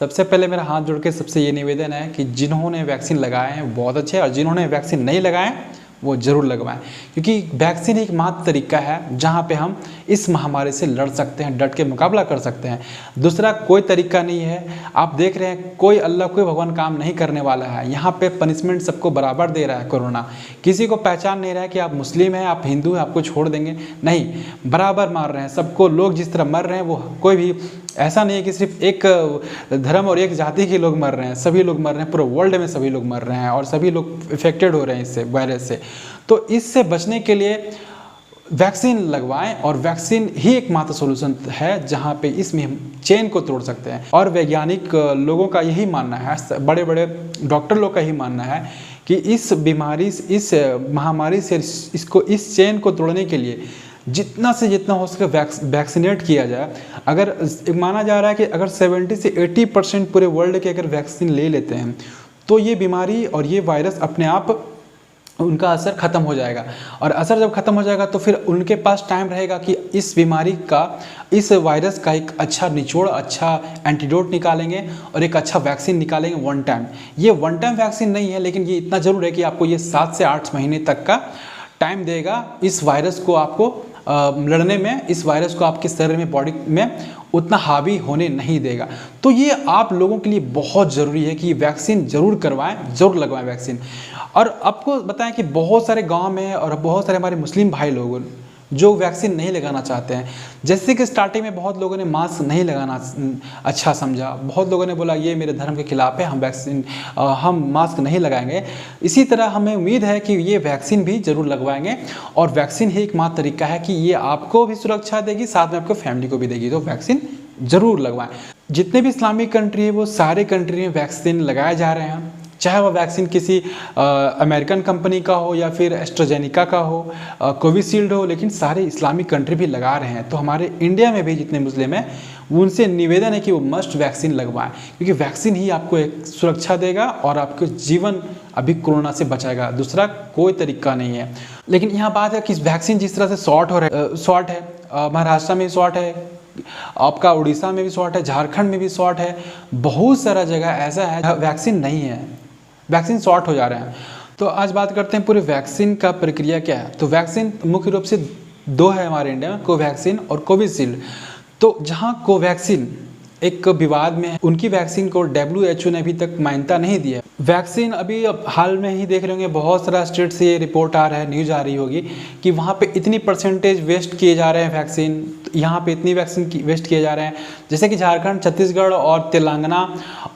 सबसे पहले मेरा हाथ जोड़ के सबसे ये निवेदन है कि जिन्होंने वैक्सीन लगाए हैं वो बहुत अच्छे हैं, और जिन्होंने वैक्सीन नहीं लगाए वो ज़रूर लगवाएं, क्योंकि वैक्सीन एक मात्र तरीका है जहां पे हम इस महामारी से लड़ सकते हैं, डट के मुकाबला कर सकते हैं। दूसरा कोई तरीका नहीं है। आप देख रहे हैं कोई अल्लाह कोई भगवान काम नहीं करने वाला है। यहाँ पे पनिशमेंट सबको बराबर दे रहा है कोरोना। किसी को पहचान नहीं रहा है कि आप मुस्लिम हैं, आप हिंदू हैं, आपको छोड़ देंगे, नहीं, बराबर मार रहे हैं सबको। लोग जिस तरह मर रहे हैं वो कोई भी ऐसा नहीं है कि सिर्फ एक धर्म और एक जाति के लोग मर रहे हैं, सभी लोग मर रहे हैं, पूरे वर्ल्ड में सभी लोग मर रहे हैं और सभी लोग इफेक्टेड हो रहे हैं इससे, वायरस से। तो इससे बचने के लिए वैक्सीन लगवाएं, और वैक्सीन ही एकमात्र सॉल्यूशन है जहां पे इस चेन को तोड़ सकते हैं। और वैज्ञानिक लोगों का यही मानना है, बड़े बड़े डॉक्टर लोग का ही मानना है कि इस बीमारी, इस महामारी से इस चेन को तोड़ने के लिए जितना से जितना हो सके वैक्सीनेट किया जाए। अगर माना जा रहा है कि अगर 70 से 80% पूरे वर्ल्ड के अगर वैक्सीन ले लेते हैं तो ये बीमारी और ये वायरस अपने आप उनका असर ख़त्म हो जाएगा। और असर जब ख़त्म हो जाएगा तो फिर उनके पास टाइम रहेगा कि इस बीमारी का, इस वायरस का एक अच्छा निचोड़, अच्छा एंटीडोट निकालेंगे और एक अच्छा वैक्सीन निकालेंगे वन टाइम। ये वन टाइम वैक्सीन नहीं है, लेकिन ये इतना ज़रूर है कि आपको ये 7 से 8 महीने तक का टाइम देगा इस वायरस को आपको लड़ने में। इस वायरस को आपके शरीर में, बॉडी में उतना हावी होने नहीं देगा। तो ये आप लोगों के लिए बहुत ज़रूरी है कि वैक्सीन ज़रूर करवाएं, ज़रूर लगवाएं वैक्सीन। और आपको बताएं कि बहुत सारे गांव में और बहुत सारे हमारे मुस्लिम भाई लोग जो वैक्सीन नहीं लगाना चाहते हैं। जैसे कि स्टार्टिंग में बहुत लोगों ने मास्क नहीं लगाना अच्छा समझा, बहुत लोगों ने बोला ये मेरे धर्म के खिलाफ है, हम मास्क नहीं लगाएंगे। इसी तरह हमें उम्मीद है कि ये वैक्सीन भी ज़रूर लगवाएंगे, और वैक्सीन ही एकमात्र तरीका है कि ये आपको भी सुरक्षा देगी, साथ में आपको फैमिली को भी देगी। तो वैक्सीन ज़रूर लगवाएं। जितने भी इस्लामिक कंट्री है वो सारे कंट्री में वैक्सीन लगाए जा रहे हैं, चाहे वह वैक्सीन किसी अमेरिकन कंपनी का हो या फिर एस्ट्राजेनिका का हो, कोविशील्ड हो, लेकिन सारे इस्लामिक कंट्री भी लगा रहे हैं। तो हमारे इंडिया में भी जितने मुस्लिम हैं उनसे निवेदन है कि वो मस्ट वैक्सीन लगवाएं, क्योंकि वैक्सीन ही आपको एक सुरक्षा देगा और आपको जीवन अभी कोरोना से बचाएगा। दूसरा कोई तरीका नहीं है। लेकिन यहाँ बात है कि वैक्सीन जिस तरह से शॉर्ट है, महाराष्ट्र में शॉर्ट है, आपका उड़ीसा में भी शॉर्ट है, झारखंड में भी शॉर्ट है, बहुत सारा जगह ऐसा है वैक्सीन नहीं है, वैक्सीन शॉर्ट हो जा रहे हैं। तो आज बात करते हैं पूरे वैक्सीन का प्रक्रिया क्या है। तो वैक्सीन मुख्य रूप से 2 है हमारे इंडिया में, कोवैक्सीन और कोविशील्ड। तो जहां कोवैक्सीन एक विवाद में है, उनकी वैक्सीन को WHO ने अभी तक मान्यता नहीं दी है। वैक्सीन अभी हाल में ही देख रहे होंगे, बहुत सारा स्टेट से ये रिपोर्ट आ रहा है, न्यूज़ आ रही होगी कि वहाँ पे इतनी परसेंटेज वेस्ट किए जा रहे हैं वैक्सीन, यहाँ पे इतनी वैक्सीन वेस्ट किए जा रहे हैं। जैसे कि झारखंड, छत्तीसगढ़ और तेलंगाना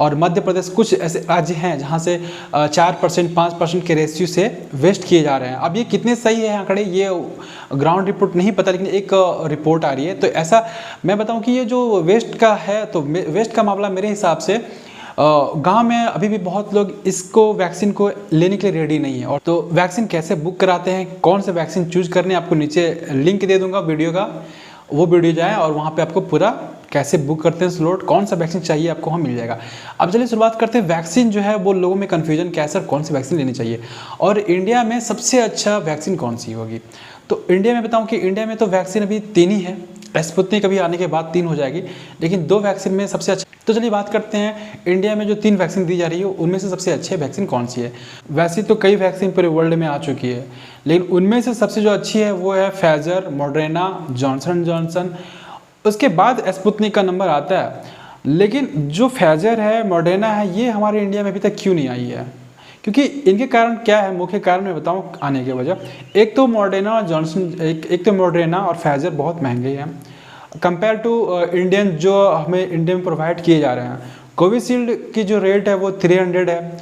और मध्य प्रदेश कुछ ऐसे राज्य हैं जहाँ से 4%, 5% के रेशियो से वेस्ट किए जा रहे हैं। अब ये कितने सही है आंकड़े, ये ग्राउंड रिपोर्ट नहीं पता, लेकिन एक रिपोर्ट आ रही है। तो ऐसा मैं बताऊँ कि ये जो वेस्ट का है, तो वेस्ट का मामला मेरे हिसाब से गांव में अभी भी बहुत लोग इसको वैक्सीन को लेने के लिए रेडी नहीं है। और तो वैक्सीन कैसे बुक कराते हैं, कौन से वैक्सीन चूज करने, आपको नीचे लिंक दे दूंगा वीडियो का, वो वीडियो जाए और वहाँ पे आपको पूरा कैसे बुक करते हैं स्लॉट, कौन सा वैक्सीन चाहिए आपको वहाँ मिल जाएगा। अब चलिए शुरुआत करते हैं। वैक्सीन जो है वो लोगों में कन्फ्यूजन कैसे, कौन सी वैक्सीन लेनी चाहिए और इंडिया में सबसे अच्छा वैक्सीन कौन सी होगी। तो इंडिया में बताऊँ कि इंडिया में तो वैक्सीन अभी 3 ही है, स्पुतनिक अभी आने के बाद 3 हो जाएगी, लेकिन 2 वैक्सीन में सबसे अच्छा। तो चलिए बात करते हैं इंडिया में जो 3 वैक्सीन दी जा रही है उनमें से सबसे अच्छी वैक्सीन कौन सी है। वैसे तो कई वैक्सीन पूरे वर्ल्ड में आ चुकी है, लेकिन उनमें से सबसे जो अच्छी है वो है फाइजर, मॉडर्ना, जॉनसन जॉनसन, उसके बाद स्पुतनिक का नंबर आता है। लेकिन जो फाइजर है, मॉडर्ना है, ये हमारे इंडिया में अभी तक क्यों नहीं आई है, क्योंकि इनके कारण क्या है, मुख्य कारण मैं बताऊं आने की वजह। एक तो मॉडर्ना जॉनसन, एक तो मॉडर्ना और फाइजर बहुत महंगे हैं कंपेयर टू इंडियन जो हमें इंडिया में प्रोवाइड किए जा रहे हैं। कोविशील्ड की जो रेट है वो 300 है,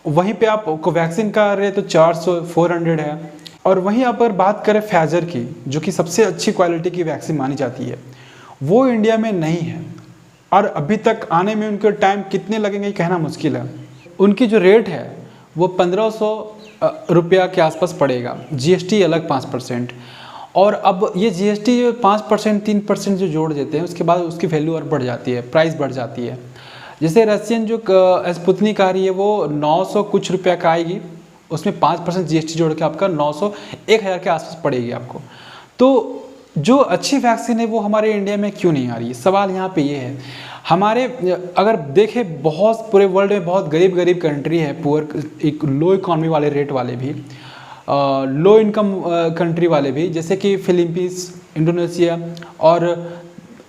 वहीं पे आप कोवैक्सीन का रेट तो 400-400 है। और वहीं आप अगर बात करें फाइजर की, जो कि सबसे अच्छी क्वालिटी की वैक्सीन मानी जाती है, वो इंडिया में नहीं है। और अभी तक आने में उनके टाइम कितने लगेंगे कहना मुश्किल है। उनकी जो रेट है वो 1500 रुपया के आसपास पड़ेगा, GST अलग 5%। और अब ये GST 5%, 3% जो जोड़ देते हैं उसके बाद उसकी वैल्यू और बढ़ जाती है, प्राइस बढ़ जाती है। जैसे रशियन जो स्पुतनिक आ रही है वो 900 कुछ रुपया का आएगी, उसमें 5% GST जोड़ के आपका 900, 1000 के आसपास पड़ेगी आपको। तो जो अच्छी वैक्सीन है वो हमारे इंडिया में क्यों नहीं आ रही है, सवाल यहाँ पे ये है। हमारे अगर देखें बहुत पूरे वर्ल्ड में बहुत गरीब कंट्री है, पुअर एक लो इकॉनमी वाले रेट वाले भी, लो इनकम कंट्री वाले भी, जैसे कि फिलीपींस, इंडोनेशिया और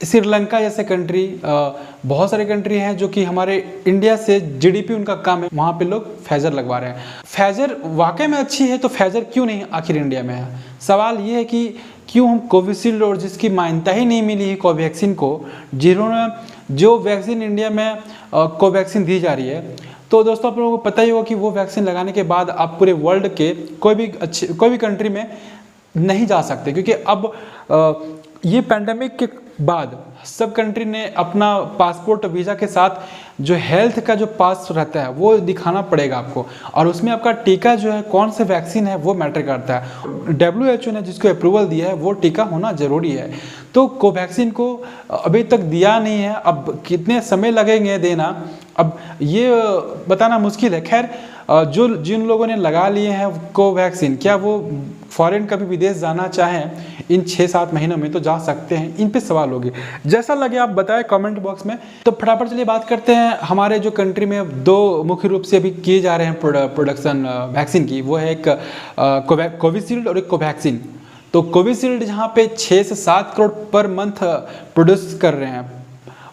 श्रीलंका जैसे कंट्री, बहुत सारे कंट्री हैं जो कि हमारे इंडिया से जीडीपी उनका कम है, वहाँ पे लोग फाइजर लगवा रहे हैं। फाइजर वाकई में अच्छी है तो फाइजर क्यों नहीं आखिर इंडिया में है? सवाल ये है कि क्यों हम कोविशील्ड और जिसकी मान्यता ही नहीं मिली है कोवैक्सीन को, जिन्होंने जो वैक्सीन इंडिया में कोवैक्सीन दी जा रही है, तो दोस्तों आप लोगों को पता ही होगा कि वो वैक्सीन लगाने के बाद आप पूरे वर्ल्ड के कोई भी कंट्री में नहीं जा सकते, क्योंकि अब ये पैंडेमिक के बाद सब कंट्री ने अपना पासपोर्ट वीज़ा के साथ जो हेल्थ का जो पास रहता है वो दिखाना पड़ेगा आपको, और उसमें आपका टीका जो है कौन से वैक्सीन है वो मैटर करता है। WHO ने जिसको अप्रूवल दिया है वो टीका होना ज़रूरी है, तो कोवैक्सीन को अभी तक दिया नहीं है। अब कितने समय लगेंगे देना, अब ये बताना मुश्किल है। खैर जिन लोगों ने लगा लिए हैं कोवैक्सीन, क्या वो फॉरेन कभी विदेश जाना चाहें इन 6-7 महीनों में तो जा सकते हैं? इन पे सवाल होगी। जैसा लगे आप बताएं कमेंट बॉक्स में। तो फटाफट चलिए बात करते हैं हमारे जो कंट्री में दो मुख्य रूप से अभी किए जा रहे हैं प्रोडक्शन वैक्सीन की, वो है एक कोविशील्ड और एक कोवैक्सीन। तो कोविशील्ड जहाँ पे 6 से 7 करोड़ पर मंथ प्रोड्यूस कर रहे हैं,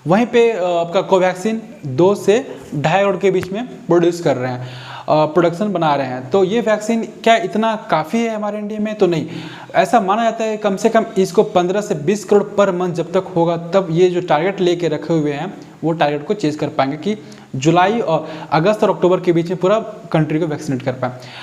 वहीं पे आपका कोवैक्सीन 2 से 2.5 करोड़ के बीच में प्रोड्यूस कर रहे हैं, प्रोडक्शन बना रहे हैं। तो ये वैक्सीन क्या इतना काफ़ी है हमारे इंडिया में? तो नहीं, ऐसा माना जाता है कम से कम इसको 15 से 20 करोड़ पर मंथ जब तक होगा तब ये जो टारगेट लेके रखे हुए हैं वो टारगेट को चेज कर पाएंगे कि जुलाई और अगस्त और अक्टूबर के बीच में पूरा कंट्री को वैक्सीनेट कर पाएँ।